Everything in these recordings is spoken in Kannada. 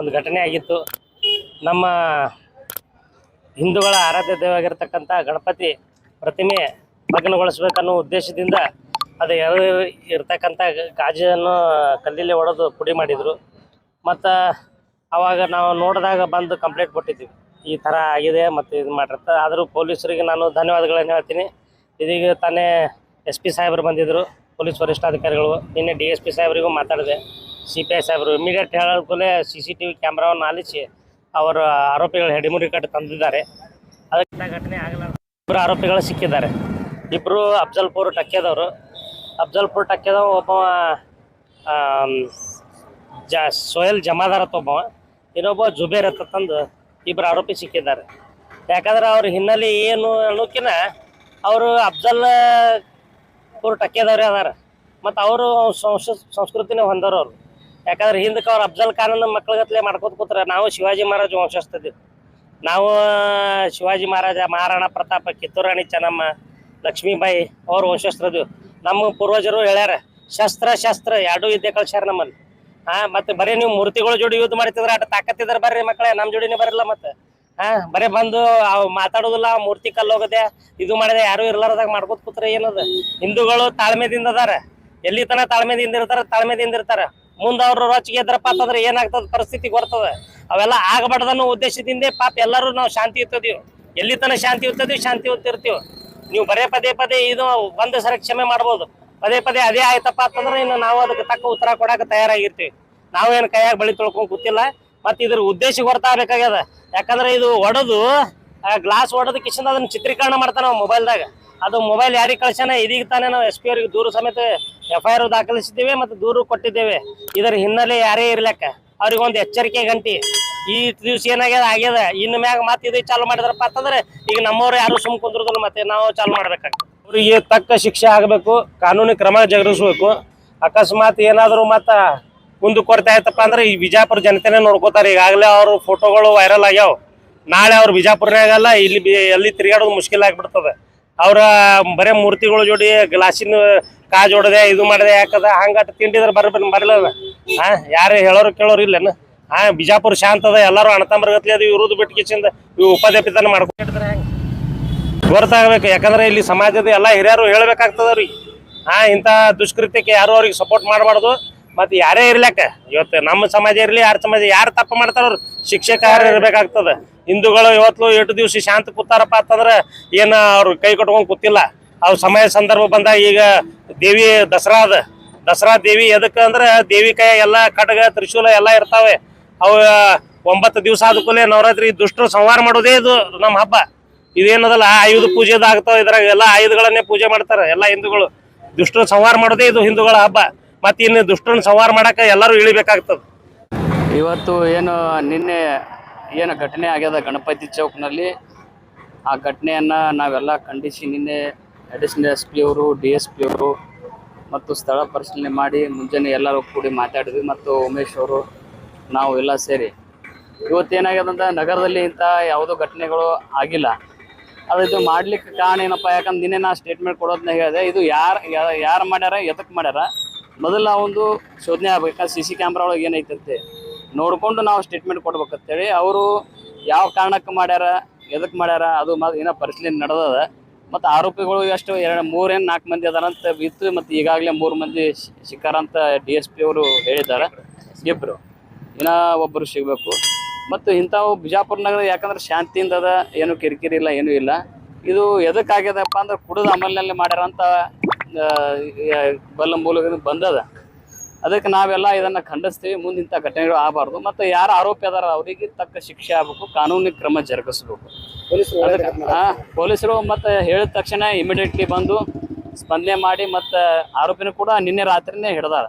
ಒಂದು ಘಟನೆ ಆಗಿತ್ತು. ನಮ್ಮ ಹಿಂದೂಗಳ ಆರಾಧ್ಯ ದೇವವಾಗಿರ್ತಕ್ಕಂಥ ಗಣಪತಿ ಪ್ರತಿಮೆ ಭಗ್ನಗೊಳಿಸಬೇಕನ್ನೋ ಉದ್ದೇಶದಿಂದ ಅದು ಇರ್ತಕ್ಕಂಥ ಗಾಜನ್ನು ಕಲ್ಲಿಲ್ಲಿ ಹೊಡೆದು ಪುಡಿ ಮಾಡಿದರು. ಮತ್ತು ಆವಾಗ ನಾವು ನೋಡಿದಾಗ ಬಂದು ಕಂಪ್ಲೇಂಟ್ ಕೊಟ್ಟಿದ್ದೀವಿ, ಈ ಥರ ಆಗಿದೆ ಮತ್ತು ಇದು ಮಾಡಿರ್ತ. ಆದರೂ ಪೊಲೀಸರಿಗೆ ನಾನು ಧನ್ಯವಾದಗಳನ್ನು ಹೇಳ್ತೀನಿ. ಇದೀಗ ತಾನೇ SP ಸಾಹೇಬರು ಬಂದಿದ್ದರು, ಪೊಲೀಸ್ ವರಿಷ್ಠಾಧಿಕಾರಿಗಳು. ನಿನ್ನೆ DSP ಸಾಹೇಬರಿಗೂ ಮಾತಾಡಿದೆ. CPI ಸಾಹೇಬರು ಇಮಿಡಿಯೇಟ್ ಹೇಳೋದ್ಕೂಲೆ CCTV ಕ್ಯಾಮ್ರಾವನ್ನು ಆಲಿಸಿ ಅವರು ಆರೋಪಿಗಳು ಹೆಡಿಮುರಿ ಕಟ್ಟು ತಂದಿದ್ದಾರೆ. ಅದಕ್ಕೆ ಘಟನೆ ಆಗಲ್ಲ. ಇಬ್ಬರು ಆರೋಪಿಗಳು ಸಿಕ್ಕಿದ್ದಾರೆ. ಇಬ್ಬರು ಅಫ್ಜಲ್ಪುರ್ ಟಕ್ಕೆದವರು. ಅಫ್ಜಲ್ಪುರ್ ಟಕ್ಕೆದವ ಒಬ್ಬವ ಸೋಯಲ್ ಜಮಾದಾರ್ ಅಂತ ಒಬ್ಬವ, ಇನ್ನೊಬ್ಬ ಜುಬೇರ್ ಅಂತ ತಂದು ಇಬ್ಬರು ಆರೋಪಿ ಸಿಕ್ಕಿದ್ದಾರೆ. ಯಾಕಂದ್ರೆ ಅವ್ರ ಹಿನ್ನೆಲೆ ಏನು ಅನ್ನೋಕ್ಕಿಂತ ಅವರು ಅಫ್ಜಲ್ಪುರ್ ಟಕ್ಕೆದವ್ರೇ ಅದಾರ. ಮತ್ತು ಅವರು ಸಂಸ್ಕೃತಿನೇ ಹೊಂದೋರು ಅವರು. ಯಾಕಂದ್ರೆ ಹಿಂದಕ್ಕೆ ಅವ್ರು ಅಫ್ಜಲ್ ಖಾನನ ಮಕ್ಳಿಗತ್ಲೆ ಮಾಡ್ಕೋತ ಕೂತ್ರೆ ನಾವು ಶಿವಾಜಿ ಮಹಾರಾಜ ವಂಶಸ್ಥಿದ್ದೀವಿ. ನಾವು ಶಿವಾಜಿ ಮಹಾರಾಜ, ಮಹಾರಾಣಾ ಪ್ರತಾಪ, ಕಿತ್ತೂರು ರಾಣಿ ಚೆನ್ನಮ್ಮ, ಲಕ್ಷ್ಮೀಬಾಯಿ ಅವ್ರ ವಂಶಸ್ಥರದೀವಿ. ನಮ್ಮ ಪೂರ್ವಜರು ಹೇಳ್ಯಾರ, ಶಸ್ತ್ರ ಎರಡೂ ಇದ್ದೇ ಕಳ್ಸ್ಯಾರ ನಮ್ಮಲ್ಲಿ. ಮತ್ತು ಬರೀ ನೀವು ಮೂರ್ತಿಗಳ ಜೋಡಿ ಯುದ್ಧ ಮಾಡ್ತಿದ್ರೆ ಅಷ್ಟು ತಾಕತ್ತಿದ್ರೆ ಬರ್ರಿ ಮಕ್ಕಳೇ, ನಮ್ಮ ಜೋಡಿನೇ ಬರಲ್ಲ. ಮತ್ತು ಬರೀ ಬಂದು ಅವು ಮಾತಾಡೋದಿಲ್ಲ, ಮೂರ್ತಿ ಕಲ್ಲೋಗದೆ ಇದು ಮಾಡಿದೆ ಯಾರು ಇರ್ಲಾರದಾಗ ಮಾಡ್ಕೋತ ಕೂತ್ರೆ ಏನದ? ಹಿಂದೂಗಳು ತಾಳ್ಮೆದಿಂದ ಅದಾರ. ಎಲ್ಲಿ ತನಕ ತಾಳ್ಮೆದಿಂದ ಇರ್ತಾರೆ. ಮುಂದೆ ಅವ್ರು ರೊಚ್ಚಿಗೆ ಎದ್ರಪ್ಪ ಅಂತಂದ್ರೆ ಏನಾಗ್ತದೆ ಪರಿಸ್ಥಿತಿ ಬರ್ತದೆ. ಅವೆಲ್ಲ ಆಗಬಾರ್ದನ್ನೋ ಉದ್ದೇಶದಿಂದ ಪಾಪ ಎಲ್ಲರೂ ನಾವು ಶಾಂತಿ ಇರ್ತದೀವಿ. ಎಲ್ಲಿ ತನಕ ಶಾಂತಿ ಇರ್ತದೀವಿ, ಶಾಂತಿ ಇರ್ತೀವಿ. ನೀವು ಪದೇ ಇದು ಒಂದು ಸರಿ ಕ್ಷಮೆ ಮಾಡ್ಬೋದು, ಪದೇ ಅದೇ ಆಯ್ತಪ್ಪ ಅಂತಂದ್ರೆ ಇನ್ನು ನಾವು ಅದಕ್ಕೆ ತಕ್ಕ ಉತ್ತರ ಕೊಡಕ್ಕೆ ತಯಾರಾಗಿರ್ತೀವಿ. ನಾವೇನು ಕೈಯಾಗ ಬಳಿ ತೊಳ್ಕೊಂಡು ಕೂತಿಲ್ಲ. ಮತ್ತು ಇದ್ರ ಉದ್ದೇಶ ಗೊತ್ತಾಗಬೇಕಾಗ್ಯದ. ಯಾಕಂದ್ರೆ ಇದು ಒಡೆದು ಗ್ಲಾಸ್ ಒಡೆದು ಕಿಶನ್ ಅದನ್ನ ಚಿತ್ರೀಕರಣ ಮಾಡ್ತಾನೆ ನಾವು ಮೊಬೈಲ್ದಾಗ. ಅದು ಮೊಬೈಲ್ ಯಾರಿಗೆ ಕಳ್ಸ್ಯಾನ? ಇದೀಗ ತಾನೇ ನಾವು SP ಅವರಿಗೆ ದೂರು ಸಮೇತ FIR ದಾಖಲಿಸಿದ್ದೇವೆ ಮತ್ತು ದೂರು ಕೊಟ್ಟಿದ್ದೇವೆ. ಇದರ ಹಿನ್ನೆಲೆ ಯಾರೇ ಇರ್ಲಕ್ಕ ಅವ್ರಿಗೊಂದು ಎಚ್ಚರಿಕೆ ಗಂಟಿ. ಈ ದಿವ್ಸ ಆಗ್ಯದ ಇನ್ನು ಮ್ಯಾಗ ಮತ್ತೆ ಇದು ಚಾಲು ಮಾಡಿದ್ರಪ್ಪ ಅಂತಂದ್ರೆ ಈಗ ನಮ್ಮವ್ರು ಯಾರು ಸುಮ್ ಕುಂದ್ರದಲ್ಲ, ಮತ್ತೆ ನಾವು ಚಾಲು ಮಾಡ್ಬೇಕಾಗ್ತದೆ. ಅವರಿಗೆ ತಕ್ಕ ಶಿಕ್ಷೆ ಆಗಬೇಕು, ಕಾನೂನಿ ಕ್ರಮ ಜರುಗಿಸ್ಬೇಕು. ಅಕಸ್ಮಾತ್ ಏನಾದರೂ ಮತ್ತು ಮುಂದುವರಿತಾ ಆಯ್ತಪ್ಪ ಅಂದ್ರೆ ಈ ಬಿಜಾಪುರ ಜನತೆನೇ ನೋಡ್ಕೋತಾರೆ. ಈಗಾಗಲೇ ಅವ್ರ ಫೋಟೋಗಳು ವೈರಲ್ ಆಗ್ಯಾವ. ನಾಳೆ ಅವ್ರು ಬಿಜಾಪುರನಾಗಲ್ಲ, ಇಲ್ಲಿ ಎಲ್ಲಿ ತಿರುಗಾಡೋದು ಮುಷ್ಕಿಲ್ ಆಗಿಬಿಡ್ತದೆ. ಅವ್ರ ಬರೇ ಮೂರ್ತಿಗಳ ಜೋಡಿ ಗ್ಲಾಸಿನ ಕಾಜ್ ಹೊಡೆದೆ ಇದು ಮಾಡಿದೆ ಯಾಕದ ಹಂಗಟ್ಟು ತಿಂಡಿದ್ರೆ ಬರಲ್ಲ. ಯಾರು ಹೇಳೋರು ಕೇಳೋರು ಇಲ್ಲೇನು? ಬಿಜಾಪುರ ಶಾಂತ ಅದ, ಎಲ್ಲರೂ ಅಣ್ಣತಂಬರ್ಗತ್ಲಿ ಅದು ಇವ್ರದ್ದು ಬಿಟ್ಕಿಸಿಂದ ಇವು ಉಪಾಧ್ಯಾಪಿತನ ಮಾಡ್ಕೊಂಡಿರ್ತಾರೆ. ಹೆಂಗೆ ಗೊತ್ತಾಗಬೇಕು. ಯಾಕಂದ್ರೆ ಇಲ್ಲಿ ಸಮಾಜದ ಎಲ್ಲ ಹಿರಿಯರು ಹೇಳ್ಬೇಕಾಗ್ತದವ್ರಿ. ಇಂಥ ದುಷ್ಕೃತ್ಯಕ್ಕೆ ಯಾರು ಅವ್ರಿಗೆ ಸಪೋರ್ಟ್ ಮಾಡಬಾರ್ದು. ಮತ್ತು ಯಾರೇ ಇರ್ಲಕ್ಕ, ಇವತ್ತು ನಮ್ಮ ಸಮಾಜ ಇರಲಿ ಯಾರ ಸಮಾಜ ಯಾರು ತಪ್ಪು ಮಾಡ್ತಾರವ್ರು ಶಿಕ್ಷಕ ಯಾರು ಇರ್ಬೇಕಾಗ್ತದೆ. ಹಿಂದೂಗಳು ಇವತ್ತು 8 ದಿವಸ ಶಾಂತಿ ಕೂತಾರಪ್ಪ ಅಂತಂದ್ರೆ ಏನು ಅವ್ರು ಕೈ ಕಟ್ಕೊಂಡು ಕೂತಿಲ್ಲ. ಅವು ಸಮಯ ಸಂದರ್ಭ ಬಂದಾಗ ಈಗ ದೇವಿ ದಸರಾ ದೇವಿ ಎದಕ್ಕೆ ಅಂದ್ರೆ ದೇವಿ ಕೈ ಎಲ್ಲ ಖಡ್ಗ ತ್ರಿಶೂಲ ಎಲ್ಲ ಇರ್ತಾವೆ. ಅವು 9 ದಿವಸ ಆದಕೂಲೆ ನವರಾತ್ರಿ ದುಷ್ಟರು ಸಂಹಾರ ಮಾಡೋದೇ ಇದು ನಮ್ಮ ಹಬ್ಬ. ಇದೇನದಲ್ಲ ಆಯುಧ ಪೂಜೆದು ಆಗ್ತಾವೆ. ಇದ್ರಾಗ ಎಲ್ಲ ಆಯುಧಗಳನ್ನೇ ಪೂಜೆ ಮಾಡ್ತಾರೆ ಎಲ್ಲ ಹಿಂದೂಗಳು. ದುಷ್ಟರು ಸಂಹಾರ ಮಾಡೋದೇ ಇದು ಹಿಂದೂಗಳ ಹಬ್ಬ. ಮತ್ತು ಇನ್ನು ದುಷ್ಟರನ್ನ ಸಂಹಾರ ಮಾಡಕ್ಕೆ ಎಲ್ಲರೂ ಇಳಿಬೇಕಾಗ್ತದೆ. ಇವತ್ತು ನಿನ್ನೆ ಘಟನೆ ಆಗ್ಯದ ಗಣಪತಿ ಚೌಕ್ನಲ್ಲಿ, ಆ ಘಟನೆಯನ್ನು ನಾವೆಲ್ಲ ಖಂಡಿಸಿ ನಿನ್ನೆ ಅಡಿಷನಲ್ SP ಅವರು, DSP ಅವರು ಮತ್ತು ಸ್ಥಳ ಪರಿಶೀಲನೆ ಮಾಡಿ ಮುಂಜಾನೆ ಎಲ್ಲರೂ ಕೂಡಿ ಮಾತಾಡಿದ್ವಿ. ಮತ್ತು ಉಮೇಶ್ ಅವರು ನಾವು ಎಲ್ಲ ಸೇರಿ ಇವತ್ತೇನಾಗ್ಯದಂತ ನಗರದಲ್ಲಿ ಇಂಥ ಯಾವುದೋ ಘಟನೆಗಳು ಆಗಿಲ್ಲ. ಇದು ಮಾಡ್ಲಿಕ್ಕೆ ಕಾರಣ ಏನಪ್ಪ? ಯಾಕಂದ್ರೆ ನಿನ್ನೆ ನಾ ಸ್ಟೇಟ್ಮೆಂಟ್ ಕೊಡೋದನ್ನ ಹೇಳಿದೆ. ಇದು ಯಾರು ಮಾಡ್ಯಾರ, ಎದಕ್ಕೆ ಮಾಡ್ಯಾರ ಮೊದಲ ಒಂದು ಶೋಧನೆ ಆಗ್ಬೇಕು. CC ಕ್ಯಾಮ್ರಾ ಒಳಗೆ ಏನೈತಂತೆ ನೋಡಿಕೊಂಡು ನಾವು ಸ್ಟೇಟ್ಮೆಂಟ್ ಕೊಡ್ಬೇಕಂತೇಳಿ ಅವರು ಯಾವ ಕಾರಣಕ್ಕೆ ಮಾಡ್ಯಾರ, ಎದಕ್ಕೆ ಮಾಡ್ಯಾರ ಅದು ಏನೋ ಪರಿಶೀಲನೆ ನಡೆದದ. ಮತ್ತು ಆರೋಪಿಗಳು ಎಷ್ಟು 3-4 ಮಂದಿ ಅದಾರಂತ ಇತ್ತು. ಮತ್ತು ಈಗಾಗಲೇ 3 ಮಂದಿ ಸಿಕ್ಕಾರಂತ DSP ಅವರು ಹೇಳಿದ್ದಾರೆ. ಇಬ್ಬರು ಇನ್ನೂ ಒಬ್ಬರು ಸಿಗಬೇಕು. ಮತ್ತು ಇಂಥವು ಬಿಜಾಪುರ ನಗರ ಯಾಕಂದ್ರೆ ಶಾಂತಿಯಿಂದ ಅದ, ಏನು ಕಿರಿಕಿರಿ ಇಲ್ಲ, ಏನೂ ಇಲ್ಲ. ಇದು ಎದಕ್ಕಾಗ್ಯದಪ್ಪ ಅಂದ್ರೆ ಕುಡಿದ ಅಮಲಿನಲ್ಲಿ ಮಾಡ್ಯಾರಂತ ಬಲ್ಲ ಮೂಲದಿಂದ ಬಂದದ. ಅದಕ್ಕೆ ನಾವೆಲ್ಲ ಇದನ್ನು ಖಂಡಿಸ್ತೀವಿ. ಮುಂದೆ ಇಂಥ ಘಟನೆಗಳು ಆಗಬಾರ್ದು. ಮತ್ತು ಯಾರು ಆರೋಪಿ ಅದಾರ ಅವರಿಗೆ ತಕ್ಕ ಶಿಕ್ಷೆ ಆಗಬೇಕು, ಕಾನೂನಿ ಕ್ರಮ ಜರುಗಿಸ್ಬೇಕು. ಪೊಲೀಸರು ಮತ್ತು ಹೇಳಿದ ತಕ್ಷಣ ಇಮಿಡಿಯೇಟ್ಲಿ ಬಂದು ಸ್ಪಂದನೆ ಮಾಡಿ ಮತ್ತು ಆರೋಪಿನೂ ಕೂಡ ನಿನ್ನೆ ರಾತ್ರಿನೇ ಹಿಡ್ದಾರ.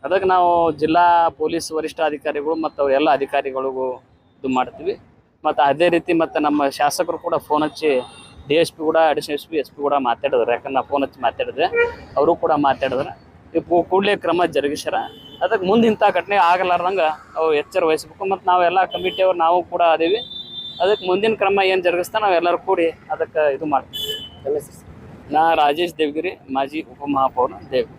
ಅದಕ್ಕೆ ನಾವು ಜಿಲ್ಲಾ ಪೊಲೀಸ್ ವರಿಷ್ಠಾಧಿಕಾರಿಗಳು ಮತ್ತು ಎಲ್ಲ ಅಧಿಕಾರಿಗಳಿಗೂ ಇದು ಮಾಡ್ತೀವಿ. ಮತ್ತು ಅದೇ ರೀತಿ ಮತ್ತು ನಮ್ಮ ಶಾಸಕರು ಕೂಡ ಫೋನ್ ಹಚ್ಚಿ DSP ಕೂಡ ಅಡಿಷನಲ್ SP ಕೂಡ ಮಾತಾಡಿದ್ರು. ಯಾಕಂದ್ರೆ ನಾ ಫೋನ್ ಹಚ್ಚಿ ಮಾತಾಡಿದ್ರೆ ಅವರು ಕೂಡ ಮಾತಾಡಿದ್ರೆ ಕೂಡಲೇ ಕ್ರಮ ಜರುಗಿಸ್ಯಾರ. ಅದಕ್ಕೆ ಮುಂದೆ ಇಂಥ ಘಟನೆ ಆಗಲಾರ್ದಂಗೆ ಅವು ಎಚ್ಚರ ವಹಿಸ್ಬೇಕು. ಮತ್ತು ನಾವೆಲ್ಲ ಕಮಿಟಿಯವ್ರು ನಾವು ಕೂಡ ಅದೀವಿ. ಅದಕ್ಕೆ ಮುಂದಿನ ಕ್ರಮ ಏನು ಜರುಗಿಸ್ತಾ ನಾವೆಲ್ಲರೂ ಕೂಡಿ ಅದಕ್ಕೆ ಇದು ಮಾಡ್ತೀವಿ. ನಾ ರಾಜೇಶ್ ದೇವಗಿರಿ, ಮಾಜಿ ಉಪಮಹಾಪೌರ ದೇವ್.